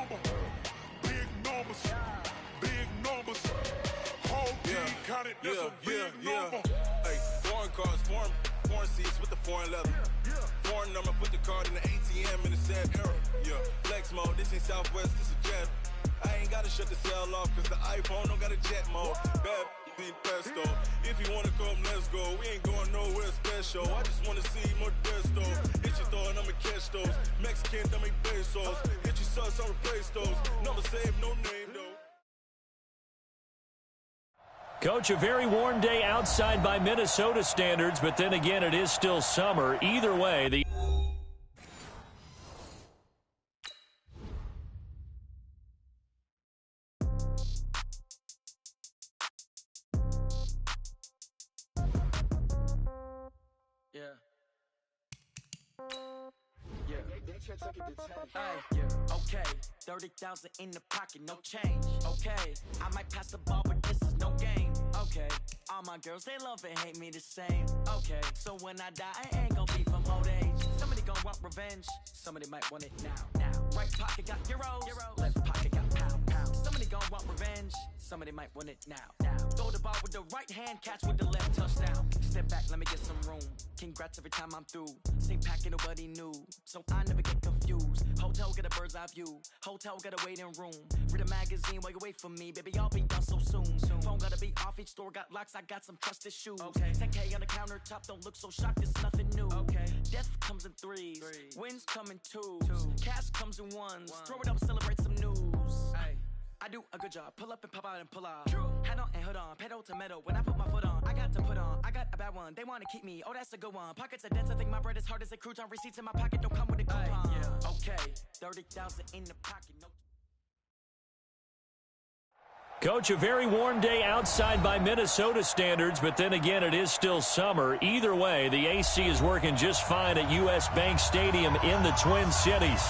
number. Big numbers. Big numbers. Whole team counted, that's a big number. Hey, foreign cars, foreign seats with the foreign leather. Foreign number, put the card in the ATM in the sad era. Yeah, flex mode, this ain't Southwest, this a jet. I ain't gotta shut the cell off, cause the iPhone don't got a jet mode. Bad ain't pesto. If you wanna come, let's go. We ain't going nowhere special. I just wanna see Modesto. Hit your thought, I'ma catch those. Mexican, dummy pesos. Hit your sus, I'll replace those. Number save, no name though. Coach, a very warm day outside by Minnesota standards, but then again, it is still summer. Either way, the Okay, 30,000 in the pocket, no change. Okay, I might pass the ball, but this is no game. Okay, all my girls, they love and hate me the same. Okay, so when I die, I ain't gonna be from old age. Somebody gonna want revenge, somebody might want it now. Right pocket got euros, left pocket got pound. Somebody gonna want revenge, somebody might want it now. Throw the ball with the right hand, catch with the left, touchdown. Step back, let me get some room. Congrats every time I'm through. Same packet, nobody knew, so I never get confused. Hotel get a bird's eye view. Hotel get a waiting room. Read a magazine while you wait for me, baby. I'll be done so soon. Phone gotta be off. Each store got locks. I got some trusted shoes. Okay. 10K on the countertop. Don't look so shocked. It's nothing new. Okay. Death comes in threes. Wins come in twos. Cash comes in ones. Throw it up, celebrate some news. Ay. I do a good job. Pull up and pop out and pull out. Head on and hood on. Pedal to metal. When I put my foot on, I got to put on. I got a bad one. They want to keep me. Oh, that's a good one. Pockets are dense. I think my bread is hard as a crouton. Receipts in my pocket don't come with a coupon. Okay. 30,000 in the pocket. No. Coach, a very warm day outside by Minnesota standards, but then again, it is still summer. Either way, the AC is working just fine at U.S. Bank Stadium in the Twin Cities.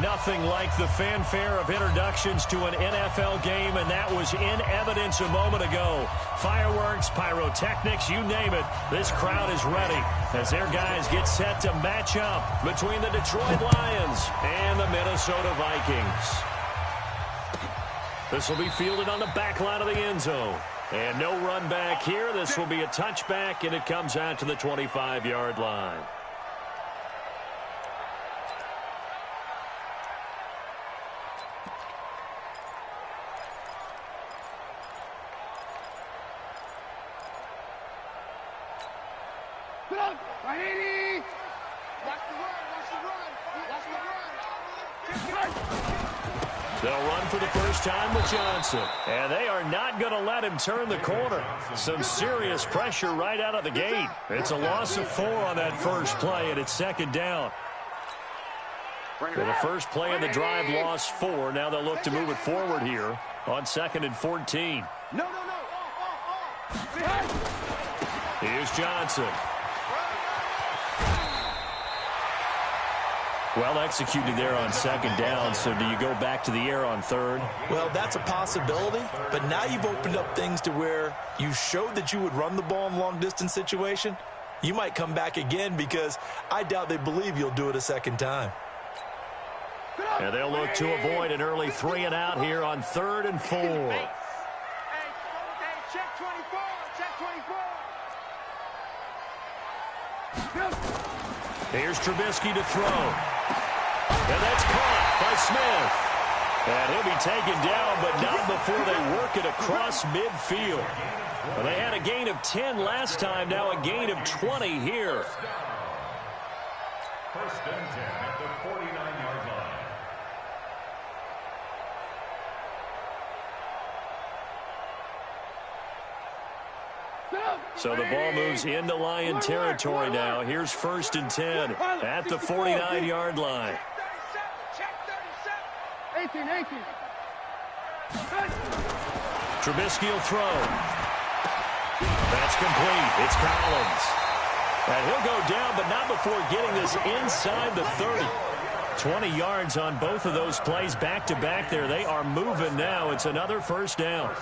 Nothing like the fanfare of introductions to an NFL game, and that was in evidence a moment ago. Fireworks, pyrotechnics, you name it. This crowd is ready as their guys get set to match up between the Detroit Lions and the Minnesota Vikings. This will be fielded on the back line of the end zone. And no run back here. This will be a touchback, and it comes out to the 25-yard line. They'll run for the first time with Johnson. And they are not going to let him turn the corner. Some serious pressure right out of the gate. It's a loss of 4 on that first play, and it's second down. For the first play of the drive, lost 4. Now they'll look to move it forward here on 2nd and 14. Here's Johnson. Well executed there on second down, so do you go back to the air on third? Well, that's a possibility, but now you've opened up things to where you showed that you would run the ball in a long-distance situation. You might come back again because I doubt they believe you'll do it a second time. And they'll look to avoid an early 3 and out here on 3rd and 4. Check 24, check 24. Here's Trubisky to throw. And that's caught by Smith. And he'll be taken down, but not before they work it across midfield. Well, they had a gain of 10 last time, now a gain of 20 here. First and 10 at the 49-yard line. So the ball moves into Lion territory now. Here's 1st and 10 at the 49-yard line. Trubisky will throw. That's complete. It's Collins. And he'll go down, but not before getting this inside the 30. 20 yards on both of those plays back-to-back there. They are moving now. It's another first down.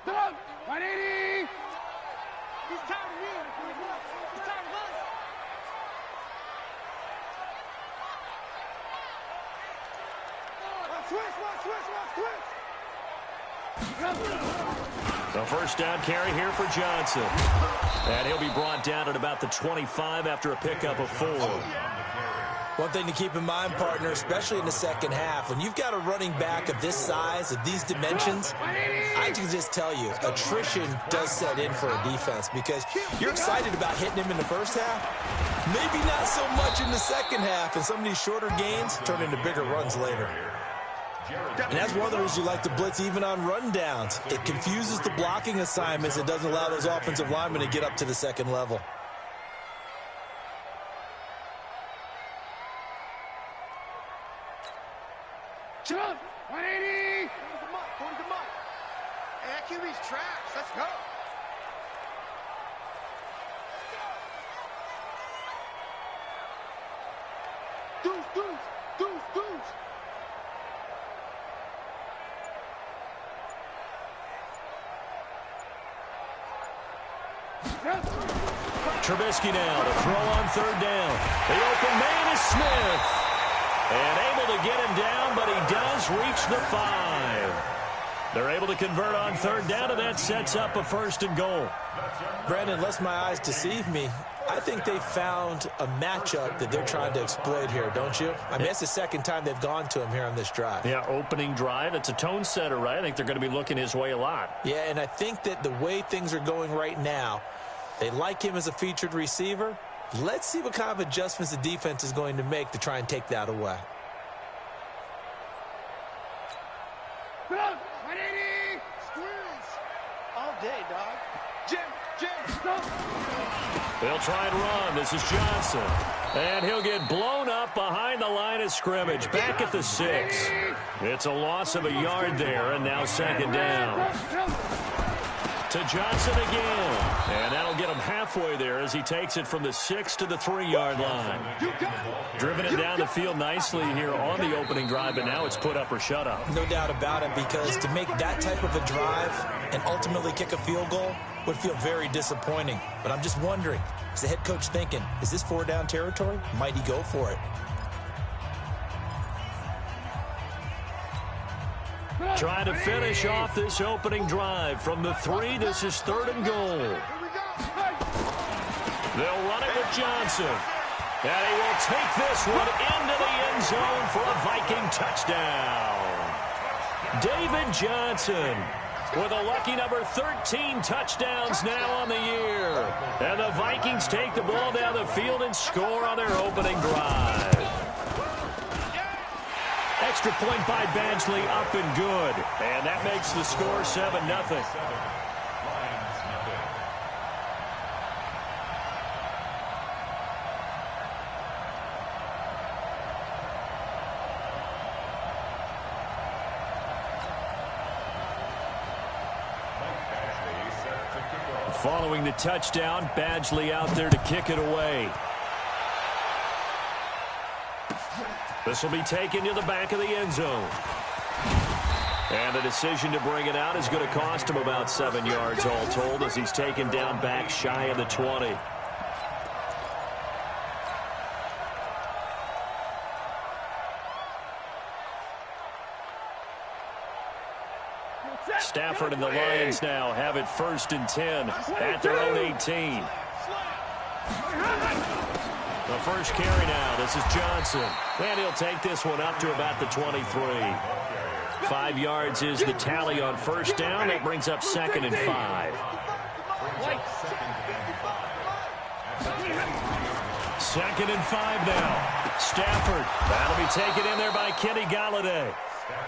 180. He's tired of you. He's tired of us. The first down carry here for Johnson. And he'll be brought down at about the 25 after a pickup of 4. One thing to keep in mind, partner, especially in the second half, when you've got a running back of this size, of these dimensions, I can just tell you, attrition does set in for a defense because you're excited about hitting him in the first half. Maybe not so much in the second half, and some of these shorter gains turn into bigger runs later. And that's one of the reasons you like to blitz even on rundowns. It confuses the blocking assignments. It doesn't allow those offensive linemen to get up to the second level. Jump! 180! Towards the mark. Hey, that QB's trash. Let's go. Deuce. Trubisky now to throw on third down. The open man is Smith. And able to get him down, but he does reach the 5. They're able to convert on third down, and that sets up a first and goal. Brandon, lest my eyes deceive me, I think they found a matchup that they're trying to exploit here, don't you? I mean, it's the second time they've gone to him here on this drive. Yeah, opening drive. It's a tone setter, right? I think they're going to be looking his way a lot. Yeah, and I think that the way things are going right now, they like him as a featured receiver. Let's see what kind of adjustments the defense is going to make to try and take that away. 180! Squirrels! All day, dog. Jim! They'll try and run. This is Johnson. And he'll get blown up behind the line of scrimmage. Back at the 6. It's a loss of a yard there, and now second down. To Johnson again. And that'll get him halfway there as he takes it from the 6 to the 3-yard line. Driven it down the field nicely here on the opening drive, but now it's put up or shut up. No doubt about it, because to make that type of a drive and ultimately kick a field goal would feel very disappointing. But I'm just wondering, is the head coach thinking, is this 4-down territory? Might he go for it? Trying to finish off this opening drive from the 3. This is 3rd and goal. They'll run it with Johnson. And he will take this one into the end zone for a Viking touchdown. David Johnson with a lucky number 13 touchdowns now on the year. And the Vikings take the ball down the field and score on their opening drive. Extra point by Badgley, up and good. And that makes the score 7-0. Following the touchdown, Badgley out there to kick it away. This will be taken to the back of the end zone. And the decision to bring it out is going to cost him about 7 yards all told as he's taken down back shy of the 20. Stafford and the Lions now have it 1st and 10 at their own 18. The first carry now. This is Johnson. And he'll take this one up to about the 23. 5 yards is the tally on first down. That brings up 2nd and 5. 2nd and 5 now. Stafford. That'll be taken in there by Kenny Golladay.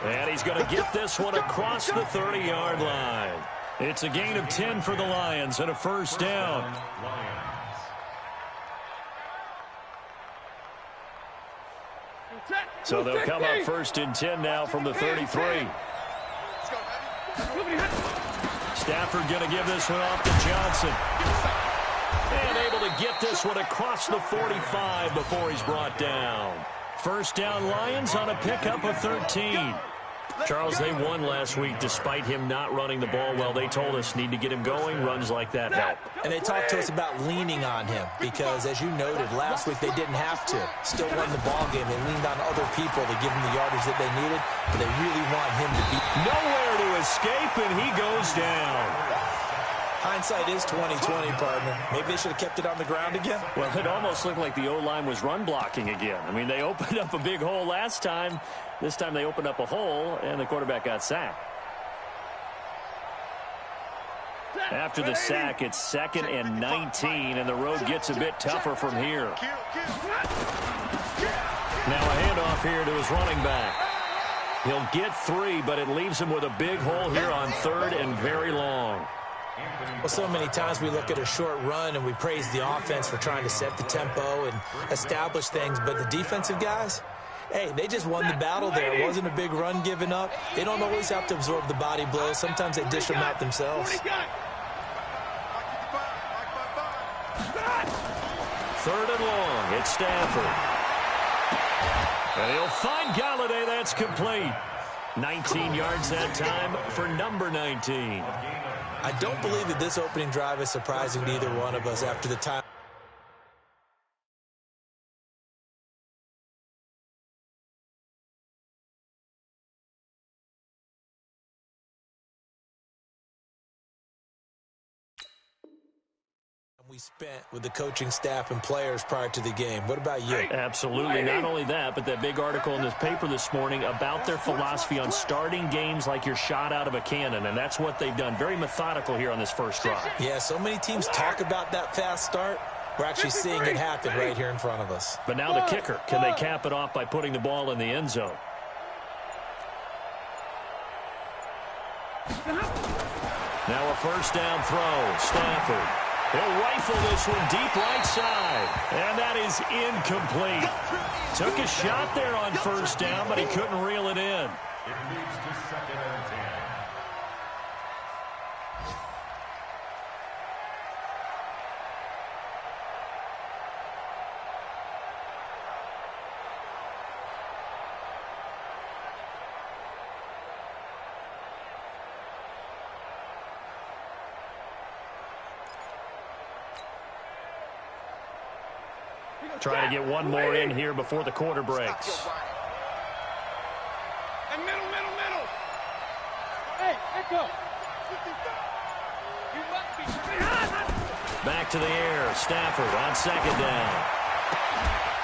And he's going to get this one across the 30-yard line. It's a gain of 10 for the Lions and a first down. So they'll come up 1st and 10 now from the 33. Stafford going to give this one off to Johnson. And able to get this one across the 45 before he's brought down. First down Lions on a pickup of 13. Charles, they won last week despite him not running the ball well. They told us need to get him going. Runs like that help. And they talked to us about leaning on him because, as you noted, last week they didn't have to. Still won the ball game. They leaned on other people to give him the yardage that they needed, but they really want him to be nowhere to escape, and he goes down. Hindsight is 20/20, partner. Maybe they should have kept it on the ground again. Well, it almost looked like the O-line was run blocking again. I mean, they opened up a big hole last time. This time they opened up a hole, and the quarterback got sacked. After the sack, it's 2nd and 19, and the road gets a bit tougher from here. Now a handoff here to his running back. He'll get 3, but it leaves him with a big hole here on 3rd and very long. Well, so many times we look at a short run and we praise the offense for trying to set the tempo and establish things, but the defensive guys, hey, they just won the battle there. It wasn't a big run given up. They don't always have to absorb the body blows. Sometimes they dish them out themselves. 3rd and long. It's Stafford. And he'll find Galladay. That's complete. 19 yards that time for number 19. I don't believe that this opening drive is surprising to either one of us after the time. We spent with the coaching staff and players prior to the game. What about you? Absolutely. Not only that, but that big article in this paper this morning about their philosophy on starting games like you're shot out of a cannon, and that's what they've done. Very methodical here on this first drive. Yeah, so many teams talk about that fast start. We're actually seeing it happen right here in front of us. But now the kicker. Can they cap it off by putting the ball in the end zone? Now a first down throw. Stafford. He'll rifle this one deep right side. And that is incomplete. Took a shot there on first down, but he couldn't reel it in. It leads to 2nd and 10. Trying to get one more in here before the quarter breaks. And middle. Hey, echo. You must be. Back to the air. Stafford on 2nd down.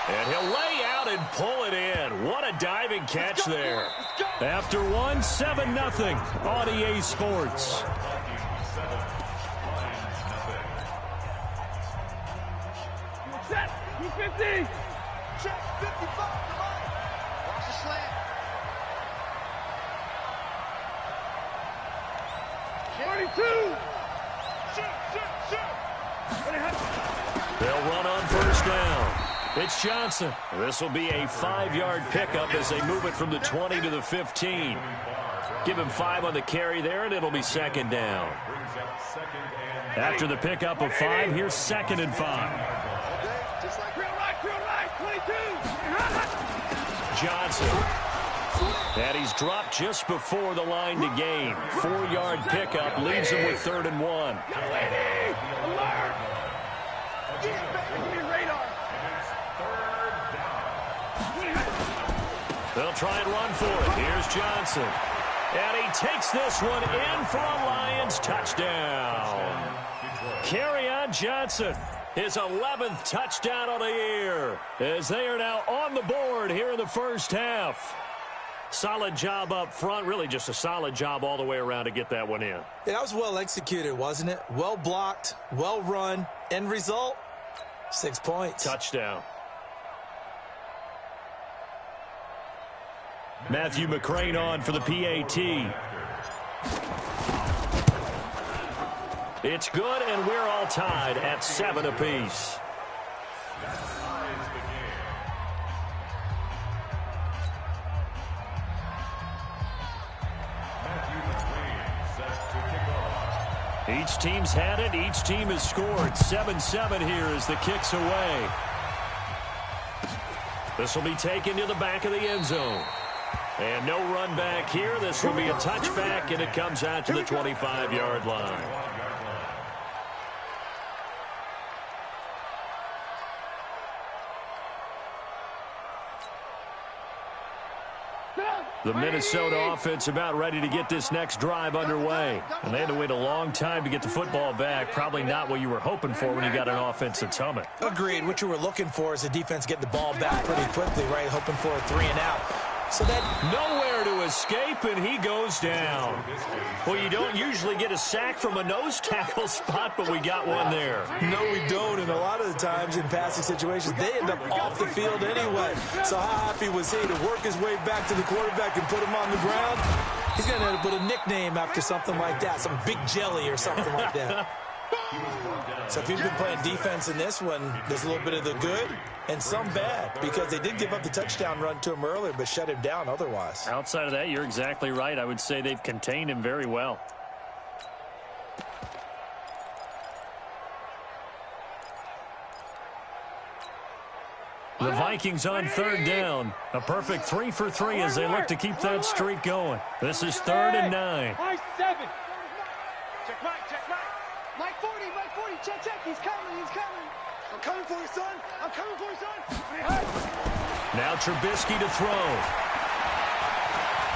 And he'll lay out and pull it in. What a diving catch there. After one, 7-0 on EA Sports. Check 55 to right. Watch the slant. 42. They'll run on first down. It's Johnson. This will be a 5-yard pickup as they move it from the 20 to the 15. Give him 5 on the carry there, and it'll be 2nd down. After the pickup of 5, here's 2nd and 5. Johnson. And he's dropped just before the line to gain. 4-yard pickup leaves him with 3rd and 1. They'll try and run for it. Here's Johnson. And he takes this one in for a Lions touchdown. Kerryon Johnson. His 11th touchdown of the year as they are now on the board here in the first half. Solid job up front. Really just a solid job all the way around to get that one in. Yeah, that was well executed, wasn't it? Well blocked, well run. End result, 6 points. Touchdown. Matthew McCrane on for the PAT. It's good, and we're all tied at 7 apiece. Each team's had it. Each team has scored. 7-7 here as the kick's away. This will be taken to the back of the end zone. And no run back here. This will be a touchback, and it comes out to the 25-yard line. The Minnesota offense about ready to get this next drive underway. And they had to wait a long time to get the football back. Probably not what you were hoping for when you got an offense that's humming. Agreed. What you were looking for is the defense get the ball back pretty quickly, right? Hoping for a 3 and out. So that nowhere to escape, and he goes down. Well, you don't usually get a sack from a nose tackle spot, but we got one there. No, we don't. And a lot of the times in passing situations, they end up off the field anyway. So how happy was he to work his way back to the quarterback and put him on the ground? He's going to have to put a nickname after something like that, some Big Jelly or something like that. So if you've been playing defense in this one, there's a little bit of the good and some bad, because they did give up the touchdown run to him earlier but shut him down otherwise. Outside of that, you're exactly right. I would say they've contained him very well. The Vikings on third down. A perfect 3 for 3 as they look to keep that streak going. This is 3rd and 9. Check right, check right. Mike 40, check, he's coming. I'm coming for you, son. Now Trubisky to throw.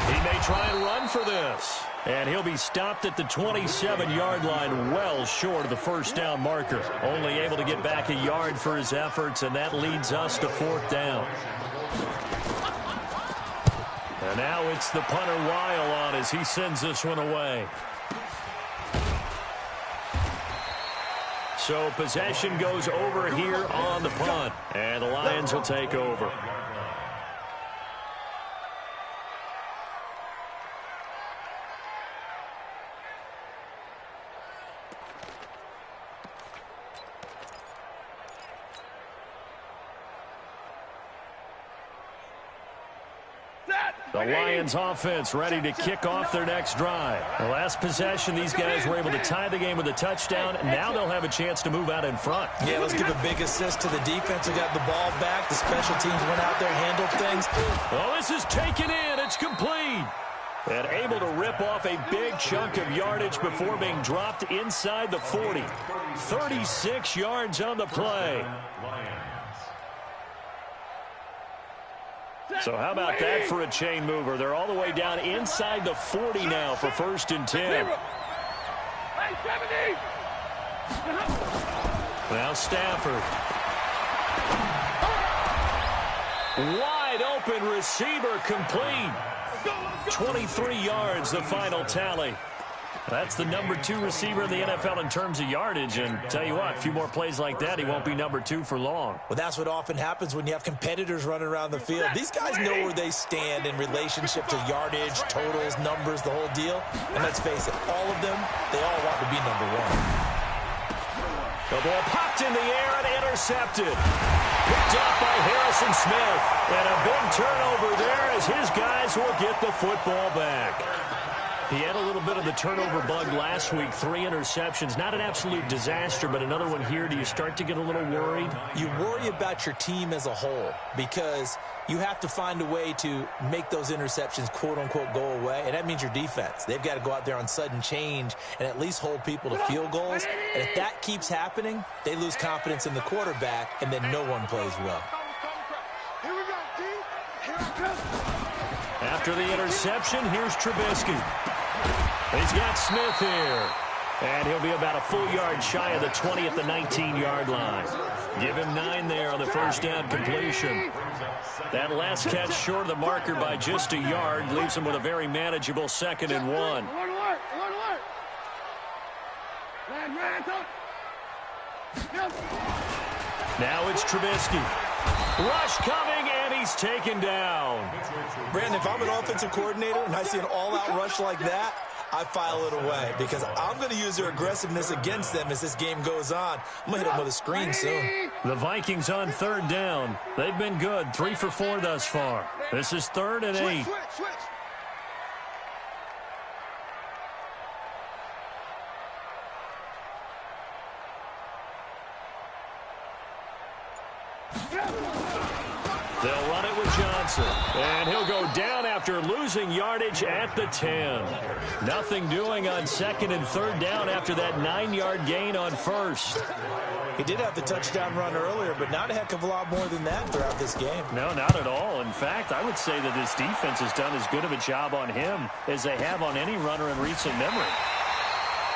He may try and run for this. And he'll be stopped at the 27-yard line, well short of the first down marker. Only able to get back a yard for his efforts, and that leads us to 4th down. And now it's the punter Weil on as he sends this one away. So possession goes over here on the punt, and the Lions will take over. The Lions offense ready to kick off their next drive. The last possession, these guys were able to tie the game with a touchdown. Now they'll have a chance to move out in front. Yeah, let's give a big assist to the defense who got the ball back. The special teams went out there, handled things. Well, this is taken in. It's complete. And able to rip off a big chunk of yardage before being dropped inside the 40. 36 yards on the play. So how about that for a chain mover? They're all the way down inside the 40 now for 1st and 10. Now Stafford. Wide open receiver complete. 23 yards, the final tally. That's the number 2 receiver in the NFL in terms of yardage. And tell you what, a few more plays like that, he won't be number 2 for long. Well, that's what often happens when you have competitors running around the field. These guys know where they stand in relationship to yardage, totals, numbers, the whole deal. And let's face it, all of them, they all want to be number 1. The ball popped in the air and intercepted. Picked up by Harrison Smith. And a big turnover there as his guys will get the football back. He had a little bit of the turnover bug last week. 3 interceptions. Not an absolute disaster, but another one here. Do you start to get a little worried? You worry about your team as a whole because you have to find a way to make those interceptions, quote-unquote, go away. And that means your defense. They've got to go out there on sudden change and at least hold people to field goals. And if that keeps happening, they lose confidence in the quarterback, and then no one plays well. Here we go, D. Here I come. After the interception, here's Trubisky. He's got Smith here. And he'll be about a full yard shy of the 20 at the 19-yard line. Give him 9 there on the first down completion. That last catch short of the marker by just a yard leaves him with a very manageable 2nd and 1. Alert, alert, alert. Now it's Trubisky. Rush coming, and he's taken down. Brandon, if I'm an offensive coordinator and I see an all-out rush like that, I file it away because I'm going to use their aggressiveness against them as this game goes on. I'm going to hit them with a screen soon. The Vikings on 3rd down. They've been good. 3 for 4 thus far. This is 3rd and 8. Switch. They'll run it with Johnson. Johnson. And he'll go down after losing yardage at the 10. Nothing doing on second and third down after that 9-yard gain on first. He did have the touchdown run earlier, but not a heck of a lot more than that throughout this game. No, not at all. In fact, I would say that this defense has done as good of a job on him as they have on any runner in recent memory.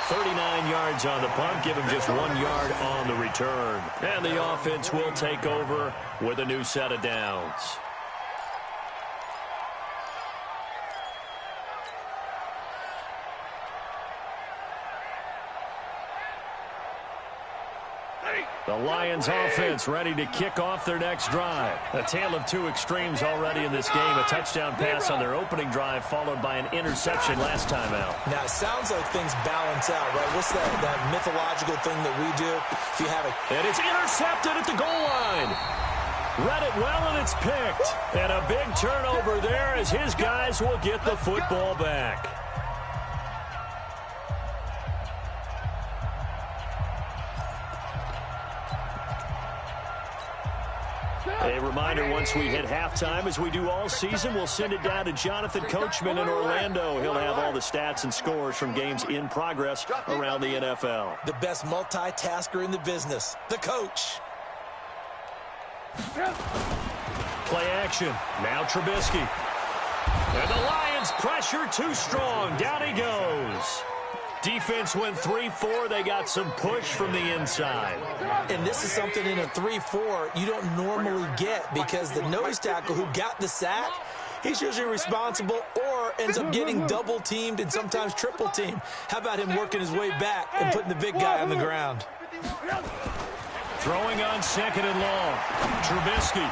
39 yards on the punt, give him just 1 yard on the return. And the offense will take over with a new set of downs. The Lions offense ready to kick off their next drive. A tale of two extremes already in this game. A touchdown pass on their opening drive followed by an interception last time out. Now, it sounds like things balance out, right? What's that mythological thing that we do? If you have it. And it's intercepted at the goal line. Read it well, and it's picked. And a big turnover there as his guys will get the football back. A reminder, once we hit halftime, as we do all season, we'll send it down to Jonathan Coachman in Orlando. He'll have all the stats and scores from games in progress around the NFL. The best multitasker in the business, the coach. Play action. Now Trubisky. And the Lions pressure too strong. Down he goes. Defense went 3-4. They got some push from the inside. And this is something in a 3-4 you don't normally get because the nose tackle who got the sack, he's usually responsible or ends up getting double-teamed and sometimes triple-teamed. How about him working his way back and putting the big guy on the ground? Throwing on second and long. Trubisky.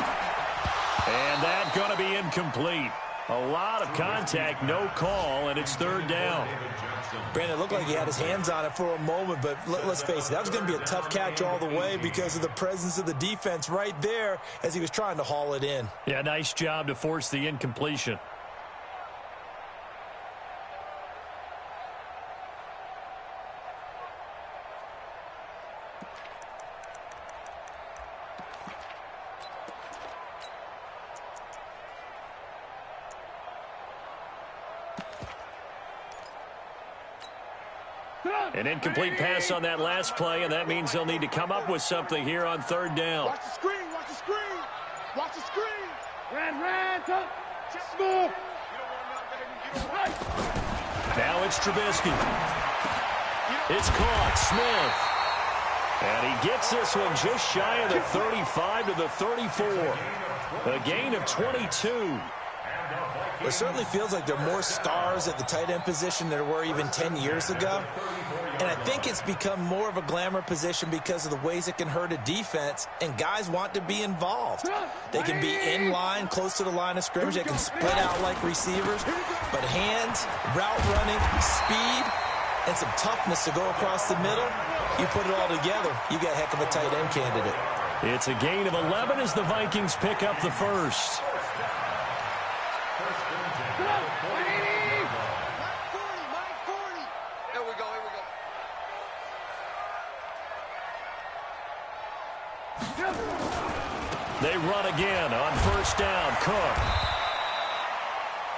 And that's going to be incomplete. A lot of contact, no call, and it's third down. Brandon, it looked like he had his hands on it for a moment, but let's face it, that was going to be a tough catch all the way because of the presence of the defense right there as he was trying to haul it in. Yeah, nice job to force the incompletion. An incomplete pass on that last play, and that means they'll need to come up with something here on third down. Watch the screen, watch the screen, watch the screen. Ran, top, smooth. Now it's Trubisky. It's caught, Smith. And he gets this one just shy of the 35 to the 34. A gain of 22. It certainly feels like there are more stars at the tight end position than there were even 10 years ago. And I think it's become more of a glamour position because of the ways it can hurt a defense, and guys want to be involved. They can be in line, close to the line of scrimmage. They can split out like receivers. But hands, route running, speed, and some toughness to go across the middle, you put it all together, you got a heck of a tight end candidate. It's a gain of 11 as the Vikings pick up the first. They run again on first down. Cook.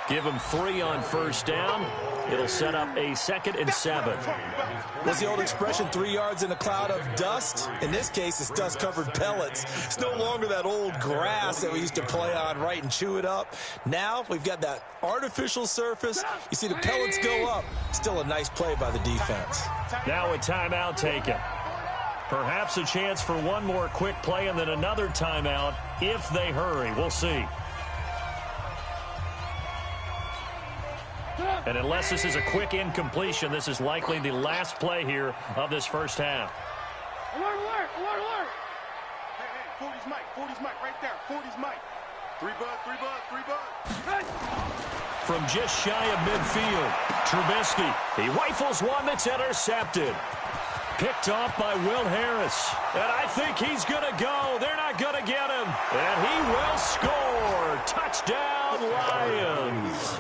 Give him 3 on first down. It'll set up a 2nd and 7. What's the old expression, 3 yards in a cloud of dust? In this case, it's dust-covered pellets. It's no longer that old grass that we used to play on, right, and chew it up. Now we've got that artificial surface. You see the pellets go up. Still a nice play by the defense. Now a timeout taken. Perhaps a chance for one more quick play and then another timeout if they hurry. We'll see. And unless this is a quick incompletion, this is likely the last play here of this first half. Alert, alert, alert, alert. Hey, 40's Mike, right there. 40's Mike. 3 bud. From just shy of midfield, Trubisky. He rifles one that's intercepted. Picked off by Will Harris. And I think he's going to go. They're not going to get him. And he will score. Touchdown, Lions.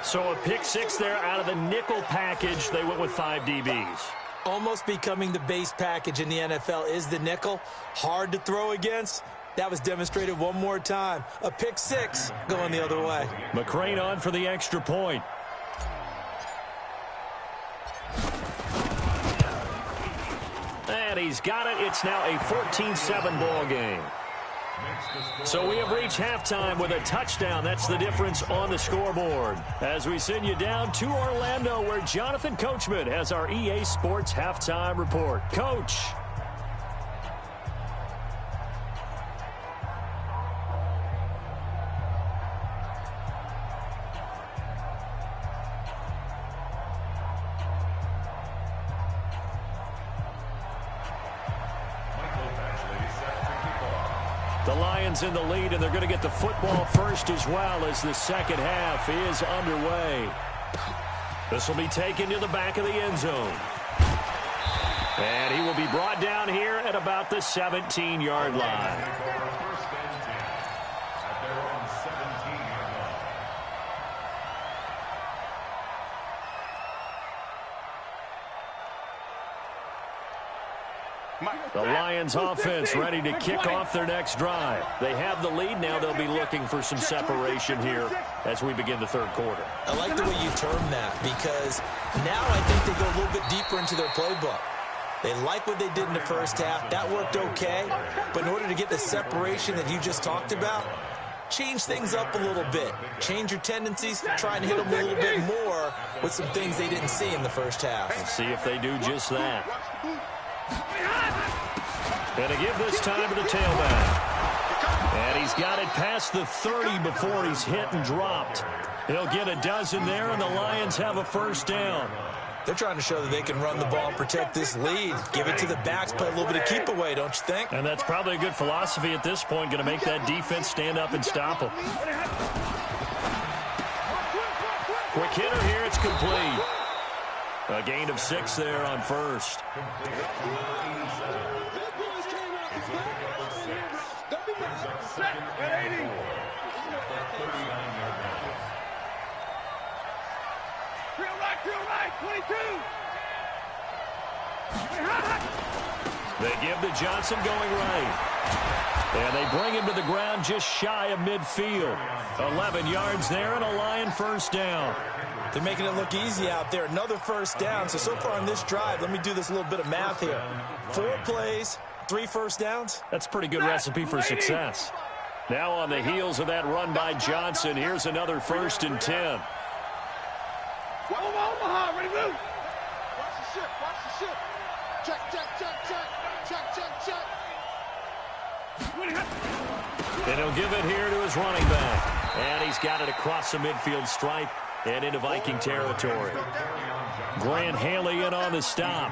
So a pick 6 there out of the nickel package. They went with 5 DBs. Almost becoming the base package in the NFL is the nickel. Hard to throw against, That was demonstrated one more time. A pick six going the other way. McCrane on for the extra point. And he's got it. It's now a 14-7 ball game. So we have reached halftime with a touchdown. That's the difference on the scoreboard. As we send you down to Orlando, where Jonathan Coachman has our EA Sports halftime report. Coach. The Lions in the lead, and they're going to get the football first as well as the second half is underway. This will be taken to the back of the end zone. And he will be brought down here at about the 17-yard line. The Lions offense ready to kick off their next drive. They have the lead. Now they'll be looking for some separation here as we begin the third quarter. I like the way you term that, because now I think they go a little bit deeper into their playbook. They like what they did in the first half. That worked okay. But in order to get the separation that you just talked about, change things up a little bit. Change your tendencies. Try and hit them a little bit more with some things they didn't see in the first half. Let's see if they do just that. And to give this time to the tailback. And he's got it past the 30 before he's hit and dropped. He'll get a dozen there, and the Lions have a first down. They're trying to show that they can run the ball and protect this lead. Give it to the backs, play a little bit of keep away, don't you think? And that's probably a good philosophy at this point, going to make that defense stand up and stop them. Quick hitter here, it's complete. A gain of 6 there on first. They give to Johnson going right. And they bring him to the ground just shy of midfield. 11 yards there and a Lion first down. They're making it look easy out there. Another first down. So far on this drive, let me do this little bit of math here. 4 plays, 3 first downs. That's a pretty good recipe for success. Now on the heels of that run by Johnson, here's another 1st and 10. Omaha, ready, move. Watch the ship, watch the ship. Check, check, check, check. Check, check, check. And he'll give it here to his running back. And he's got it across the midfield stripe and into Viking territory. Grant Haley in on the stop.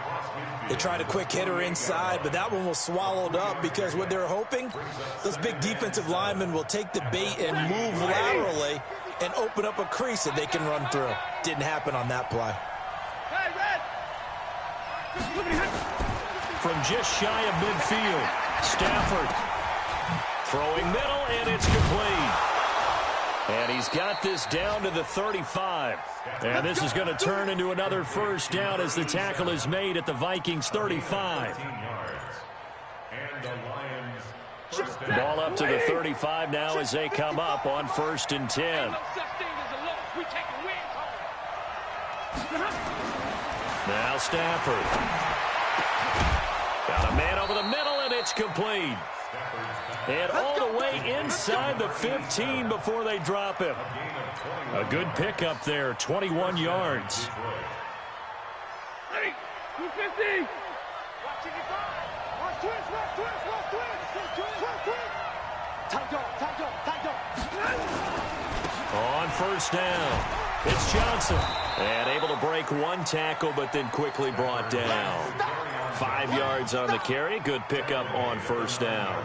They tried a quick hitter inside, but that one was swallowed up because what they're hoping, those big defensive linemen will take the bait and move laterally and open up a crease that they can run through. Didn't happen on that play. From just shy of midfield, Stafford throwing middle, and it's complete. And he's got this down to the 35. And this is going to turn into another first down as the tackle is made at the Vikings 35. Ball up to the 35 now as they come up on 1st and 10. Now Stafford. Got a man over the middle, and it's complete. And all the way inside the 15 before they drop him. A good pickup there, 21 yards. Ready, 250. Watch twins. On first down, it's Johnson. And able to break one tackle, but then quickly brought down. 5 yards on the carry. Good pickup on first down.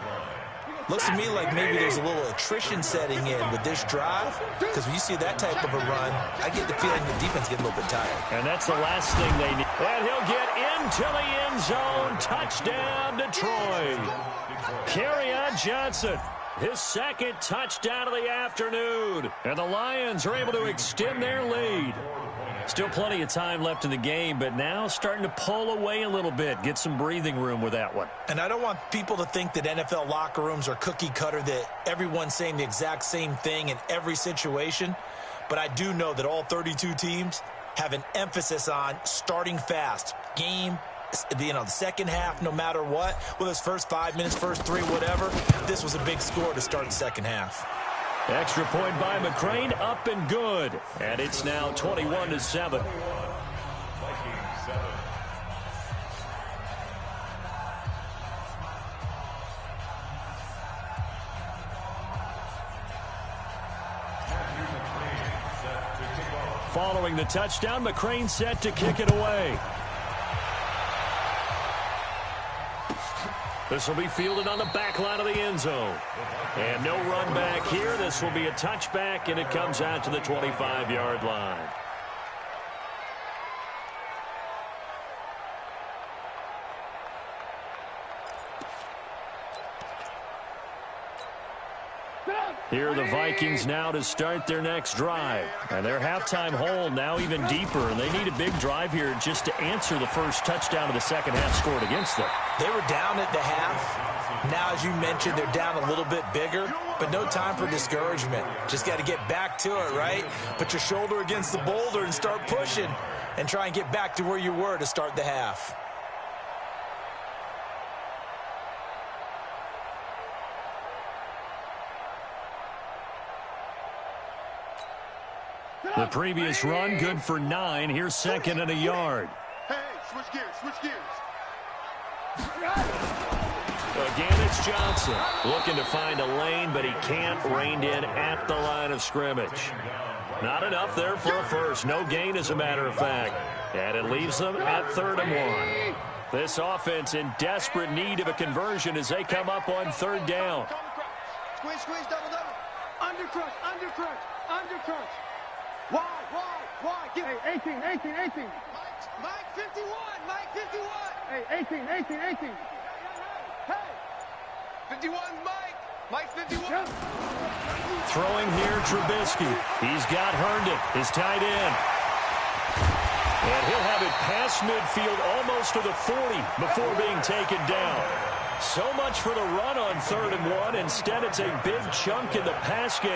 Looks to me like maybe there's a little attrition setting in with this drive, because when you see that type of a run, I get the feeling the defense gets a little bit tired. And that's the last thing they need. And he'll get into the end zone. Touchdown, Detroit. Kerryon Johnson, his 2nd touchdown of the afternoon. And the Lions are able to extend their lead. Still plenty of time left in the game, but now starting to pull away a little bit. Get some breathing room with that one. And I don't want people to think that NFL locker rooms are cookie cutter, that everyone's saying the exact same thing in every situation. But I do know that all 32 teams have an emphasis on starting fast. Game, the second half, no matter what, whether it's first 5 minutes, first 3, whatever, this was a big score to start the second half. Extra point by McCrane, up and good. And it's now 21-7. Following the touchdown, McCrane set to kick it away. This will be fielded on the back line of the end zone. And no run back here. This will be a touchback, and it comes out to the 25-yard line. Here are the Vikings now to start their next drive. And their halftime hole now even deeper, and they need a big drive here just to answer the first touchdown of the second half scored against them. They were down at the half. Now, as you mentioned, they're down a little bit bigger, but no time for discouragement. Just got to get back to it, right? Put your shoulder against the boulder and start pushing and try and get back to where you were to start the half. The previous run, good for 9. Here's second and a yard. Hey, switch gears, switch gears. Again, it's Johnson. Looking to find a lane, but he can't. Reined in at the line of scrimmage. Not enough there for a first. No gain, as a matter of fact. And it leaves them at 3rd and 1. This offense in desperate need of a conversion as they come up on 3rd down. Squeeze, squeeze, double, double. Undercrunch, undercrunch, undercrunch. Why? Give it. Hey, 18. Mike 51. Mike 51. Hey, 18. Hey. 51's Mike. Mike's 51. Yep. Throwing here, Trubisky. He's got Herndon, his tight end. And he'll have it past midfield almost to the 40 before being taken down. So much for the run on 3rd and 1. Instead, it's a big chunk in the pass game.